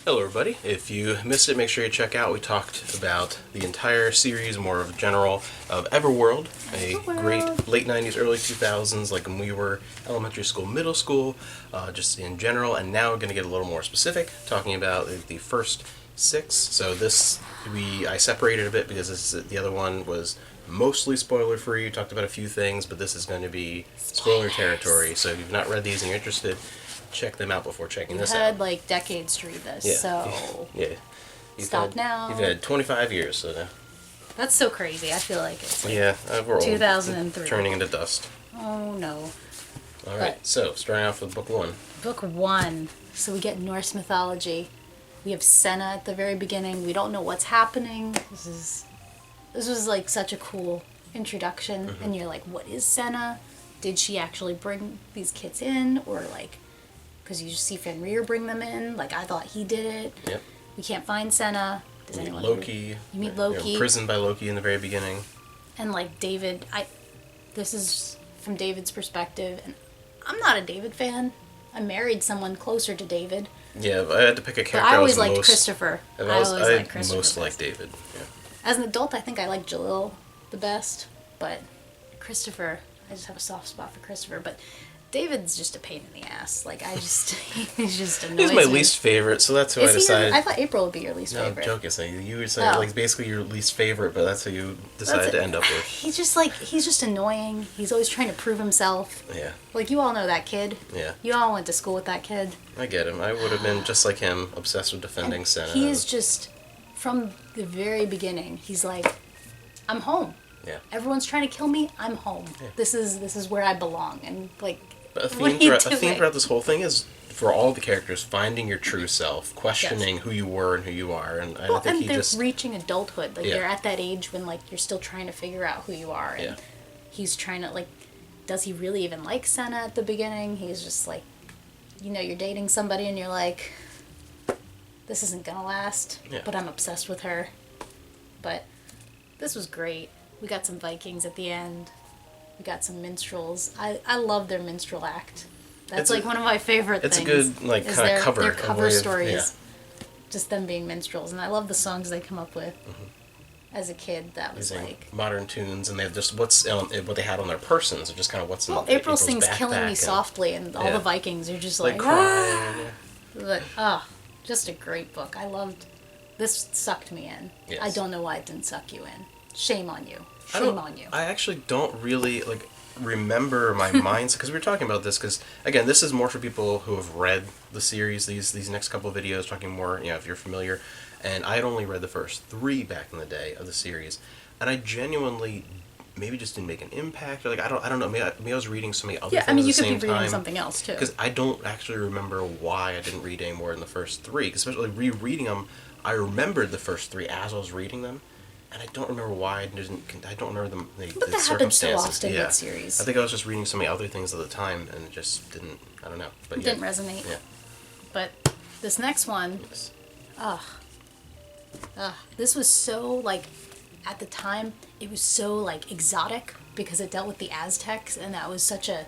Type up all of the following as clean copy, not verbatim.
Hello everybody. If you missed it, make sure you check out. We talked about the entire series, more of a general, of Everworld, a great late 90s, early 2000s, like when we were elementary school, middle school, just in general. And now we're going to get a little more specific, talking about the first six. So I separated a bit because the other one was mostly spoiler free. We talked about a few things, but this is going to be spoiler territory. So if you've not read these and you're interested, check them out before checking this out. You've had like decades to read this, so yeah. Stop now. You've had 25 years, so now. That's so crazy. I feel like it's like we're old. 2003. Turning into dust. Oh no. All right, so starting off with book one. Book one. So we get Norse mythology. We have Senna at the very beginning. We don't know what's happening. This was like such a cool introduction, and you're like, what is Senna? Did she actually bring these kids in, or like? Because you just see Fenrir bring them in. Like, I thought he did it. Yep. We can't find Senna. You meet Loki. You meet Loki. You're imprisoned by Loki in the very beginning. And, like, David, this is from David's perspective. And I'm not a David fan. I married someone closer to David. Yeah, if I had to pick a character, I always liked Christopher. I most liked David, yeah. As an adult, I think I like Jalil the best. But Christopher, I just have a soft spot for Christopher. But David's just a pain in the ass. Like, he's just annoying. He's my least favorite, so that's who I decided. I thought April would be your least favorite. No, joking. You would say, like, basically your least favorite, but that's who you decided to end up with. He's just annoying. He's always trying to prove himself. Yeah. Like, you all know that kid. Yeah. You all went to school with that kid. I get him. I would have been just like him, obsessed with defending Senna. He is just, from the very beginning, he's like, I'm home. Yeah. Everyone's trying to kill me. I'm home. Yeah. This is where I belong. And, like, but a theme throughout this whole thing is, for all the characters, finding your true self, questioning who you were and who you are, and I think he just reaching adulthood. Like, they're at that age when, like, you're still trying to figure out who you are, and he's trying to, like, does he really even like Senna at the beginning? He's just like, you're dating somebody and you're like, this isn't gonna last, but I'm obsessed with her. But this was great. We got some Vikings at the end. We got some minstrels. I love their minstrel act. That's like one of my favorite things. It's a good, like, kind of cover. Their cover stories. Just them being minstrels. And I love the songs they come up with. As a kid, that was using like modern tunes, and they have just what they had on their persons, or just kind of what's in April sings "Killing Me Softly," and all the Vikings are just like crying. Just a great book. I loved this. Sucked me in. Yes. I don't know why it didn't suck you in. Shame on you. Shame on you. I actually don't really remember my mindset, because we were talking about this, because again, this is more for people who have read the series. These next couple of videos talking more, if you're familiar. And I had only read the first 3 back in the day of the series, and I genuinely maybe just didn't make an impact, or like I don't know. Maybe I was reading so many other things at the same time. You could be reading something else too. Because I don't actually remember why I didn't read any more in the first 3. Especially rereading them, I remembered the first 3 as I was reading them, and I don't remember why I didn't. I don't remember the circumstances. Happens so often with series. I think I was just reading so many other things at the time, and it just didn't. I don't know. But it didn't resonate. Yeah. But this next one, this was so, like, at the time, it was so, like, exotic because it dealt with the Aztecs, and that was such a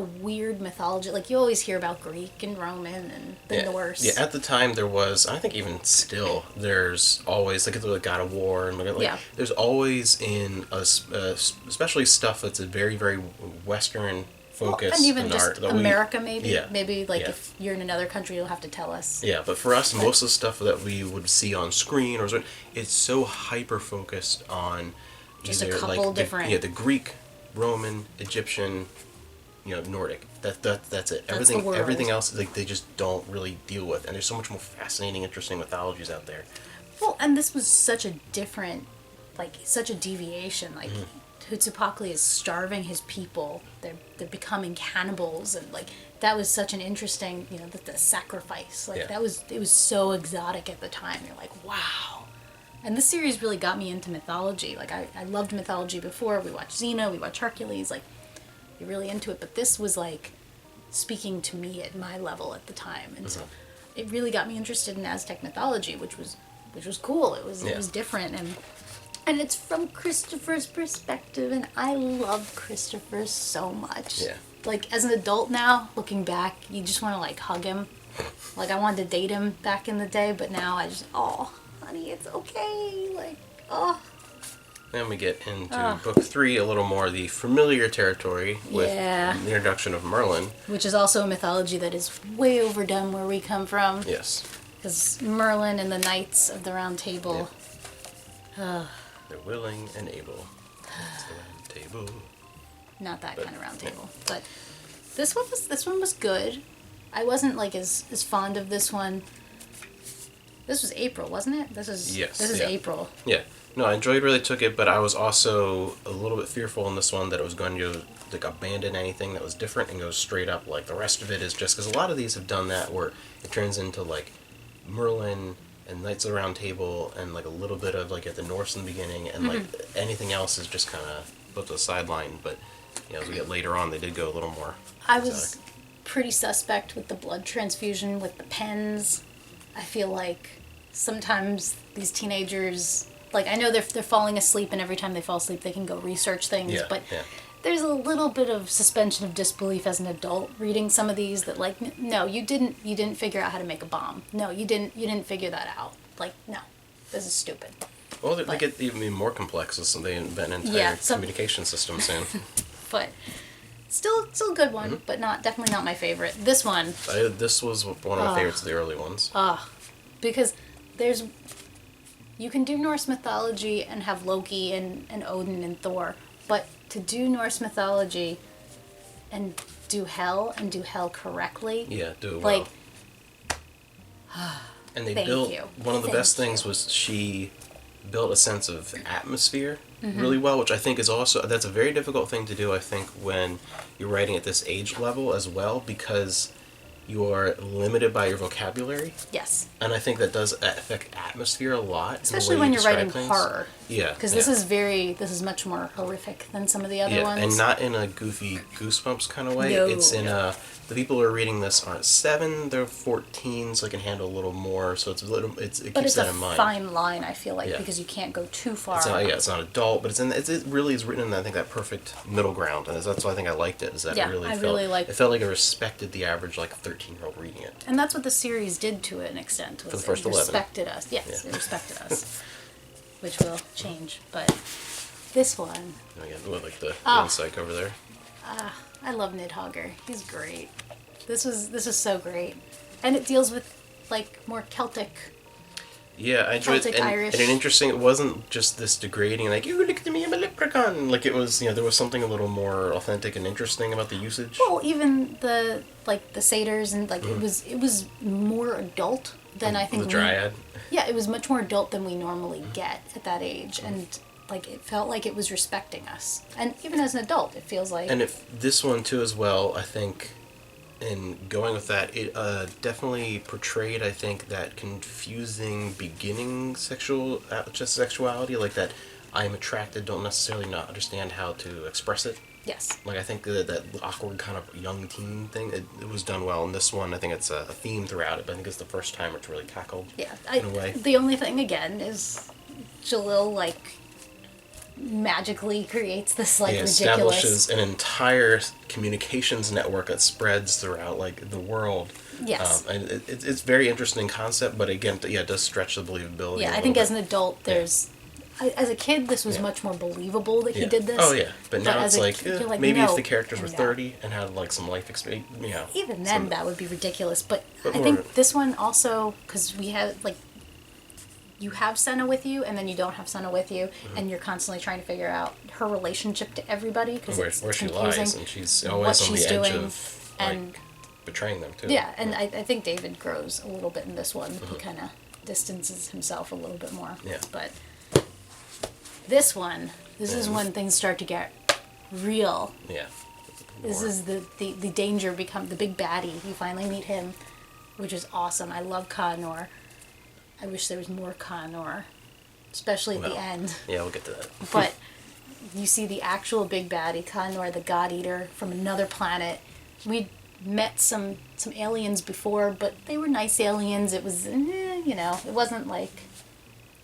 weird mythology. Like, you always hear about Greek and Roman and the Norse. Yeah, at the time there was, I think even still, there's always, like, the God of War, and there's always especially stuff that's a very, very Western focus, and even just art, America, maybe. Maybe, like, if you're in another country, you'll have to tell us. Yeah, but for us, most of the stuff that we would see on screen, it's so hyper-focused on just either, a couple different... the Greek, Roman, Egyptian, Nordic. That's it. Everything else, like, they just don't really deal with. And there's so much more fascinating, interesting mythologies out there. Well, and this was such a different, like, such a deviation. Like, Huitzilopochtli is starving his people. They're becoming cannibals, and like that was such an interesting, the sacrifice. Like it was so exotic at the time. You're like, wow. And this series really got me into mythology. Like I loved mythology before. We watched Xena, we watched Hercules. Like you're really into it. But this was like speaking to me at my level at the time, and so it really got me interested in Aztec mythology, which was cool. It was different and it's from Christopher's perspective, and I love Christopher so much. Yeah. like as an adult now, looking back, you just want to like hug him. Like I wanted to date him back in the day, but now I just, oh, honey, it's okay. Like, oh. Then we get into book 3, a little more the familiar territory with the introduction of Merlin. Which is also a mythology that is way overdone where we come from. Yes. Because Merlin and the Knights of the Round Table. They're willing and able. It's the round table. Not that kind of round table. But this one was good. I wasn't like as fond of this one. This was April, wasn't it? This is April. Yeah. No, I really took it, but I was also a little bit fearful in this one that it was going to like abandon anything that was different and go straight up like the rest of it is just because a lot of these have done that where it turns into like Merlin and Knights of the Round Table and like a little bit of like at the Norse in the beginning and like anything else is just kind of put to the sideline. But you know, as we get later on, they did go a little more. I was pretty suspect with the blood transfusion with the pens. I feel like sometimes these teenagers. Like, I know they're falling asleep, and every time they fall asleep, they can go research things. But there's a little bit of suspension of disbelief as an adult reading some of these that, like, no, you didn't figure out how to make a bomb. No, you didn't figure that out. Like, no, this is stupid. Well, they get even more complex as they invent an entire communication system soon. But still a good one, but definitely not my favorite. This one. This was one of my favorites of the early ones. Because you can do Norse mythology and have Loki and Odin and Thor, but to do Norse mythology and do hell correctly. Yeah, do it well. Like, and they built one of the best things was she built a sense of atmosphere really well, which I think is also that's a very difficult thing to do. I think when you're writing at this age level as well, because you are limited by your vocabulary. Yes. And I think that does affect atmosphere a lot. Especially when you're writing horror. Yeah. Because this is much more horrific than some of the other ones. And not in a goofy Goosebumps kind of way. No. It's in the people who are reading this aren't 7, they're 14, so they can handle a little more. So it's a little, it keeps that in mind. But it's a fine line, I feel like, because you can't go too far. It's not adult, but it really is written in, I think, that perfect middle ground. And that's why I think I liked it, is that it felt like it respected the average, like, 13-year-old reading it. And that's what the series did to an extent. For the first 11. It respected us. Yes, it respected us. Which will change. But this one... Again, like the psych over there. I love Nidhogger. He's great. This is so great, and it deals with like more Celtic. Yeah, I enjoyed it, and an interesting. It wasn't just this degrading, like you look at me, I'm a leprechaun. Like it was, there was something a little more authentic and interesting about the usage. Well, even the satyrs and like it was more adult than I think the dryad. It was much more adult than we normally get at that age, and. Like, it felt like it was respecting us. And even as an adult, it feels like... And if this one, too, as well, I think, in going with that, it definitely portrayed, I think, that confusing beginning sexuality, like that I'm attracted, don't necessarily not understand how to express it. Yes. Like, I think that awkward kind of young teen thing, it was done well. In this one, I think it's a theme throughout it, but I think it's the first time it's really tackled in a way. The only thing, again, is Jalil, like... magically creates this like ridiculous establishes an entire communications network that spreads throughout like the world. Yes. And it's very interesting concept, but again, it does stretch the believability. Yeah, I think as an adult, there's as a kid, this was much more believable that he did this. Oh yeah, but now it's like, maybe if the characters were 30 and had like some life experience, Even then, that would be ridiculous. But I think this one also, because we have like. You have Senna with you, and then you don't have Senna with you, and you're constantly trying to figure out her relationship to everybody because it's where she confusing. Lies, and she's always on the edge of like, betraying them too. Yeah, and I think David grows a little bit in this one. He kind of distances himself a little bit more. Yeah. But this is when things start to get real. Yeah. This is the danger become the big baddie. You finally meet him, which is awesome. I love Ka-Nor. I wish there was more Ka-Nor, especially at the end. Yeah, we'll get to that. But you see the actual big baddie, Ka-Nor, the God Eater from another planet. We'd met some aliens before, but they were nice aliens. It was, it wasn't like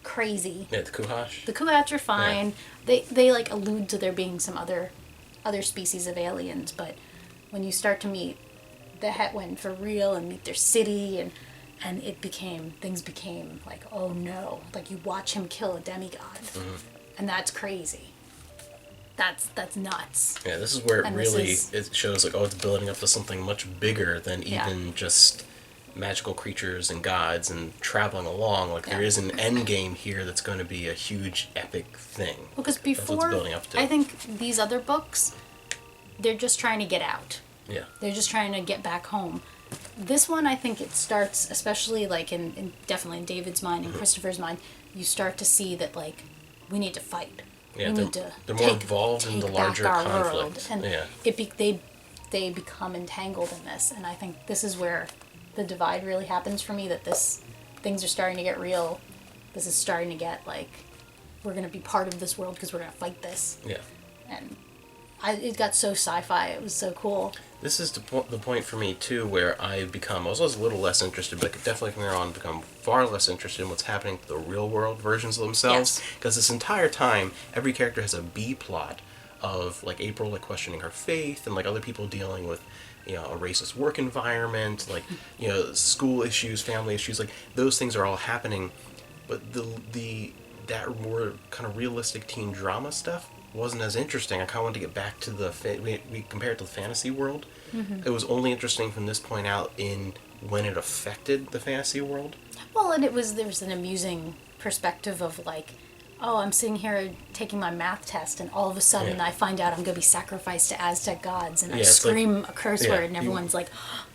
crazy. Yeah, the Kuhash. The Kuhats are fine. Yeah. They like allude to there being some other species of aliens, but when you start to meet the Hetwind for real and meet their city, and things became like, oh no, like you watch him kill a demigod, and that's crazy. That's nuts. Yeah, this is where And it shows like, oh, it's building up to something much bigger than even just magical creatures and gods and traveling along. Like there is an end game here that's going to be a huge epic thing. Because before, that's what it's building up to. I think these other books, they're just trying to get out. Yeah. They're just trying to get back home. This one, I think it starts, especially like in definitely in David's mind and Christopher's mind, you start to see that like we need to fight. Yeah, we need to they're more involved in the larger conflict. World. And they become entangled in this, and I think this is where the divide really happens for me. That things are starting to get real. This is starting to get like we're gonna be part of this world because we're gonna fight this. Yeah. And it got so sci-fi. It was so cool. This is the point for me too, where I was always a little less interested, but definitely from here on become far less interested in what's happening to the real world versions of themselves. Because this entire time, every character has a B plot of like April like questioning her faith, and like other people dealing with, you know, a racist work environment, like, you know, school issues, family issues, like those things are all happening. But that more kind of realistic teen drama stuff wasn't as interesting. I kind of wanted to get back to we compare it to the fantasy world. It was only interesting from this point out in when it affected the fantasy world. Well, and there was an amusing perspective of like, oh, I'm sitting here taking my math test, and all of a sudden I find out I'm going to be sacrificed to Aztec gods, and I scream a curse word, and everyone's like...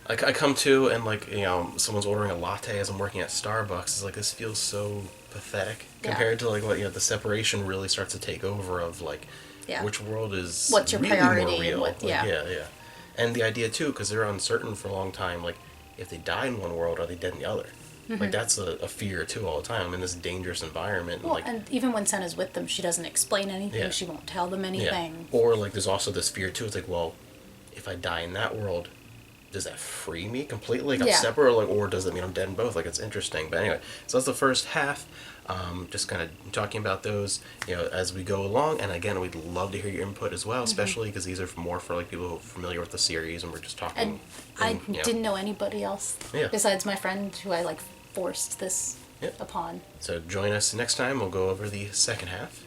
I come to, and like, you know, someone's ordering a latte as I'm working at Starbucks. It's like, this feels so pathetic compared to like what, you know, the separation really starts to take over of like, which world is what's your really priority more real. and yeah. And the idea too, because they're uncertain for a long time, like if they die in one world, are they dead in the other? Like that's a fear too all the time. I'm in this dangerous environment. Well, and even when Senna's with them, she doesn't explain anything. Yeah. She won't tell them anything. Yeah. Or like there's also this fear too. It's like, well, if I die in that world, does that free me completely? Like I'm separate, or does it mean I'm dead in both? Like it's interesting. But anyway, so that's the first half. Just kind of talking about those, you know, as we go along. And again, we'd love to hear your input as well, especially because these are more for like people who are familiar with the series, and we're just talking. And I didn't know anybody else besides my friend who I like forced this upon. So join us next time. We'll go over the second half.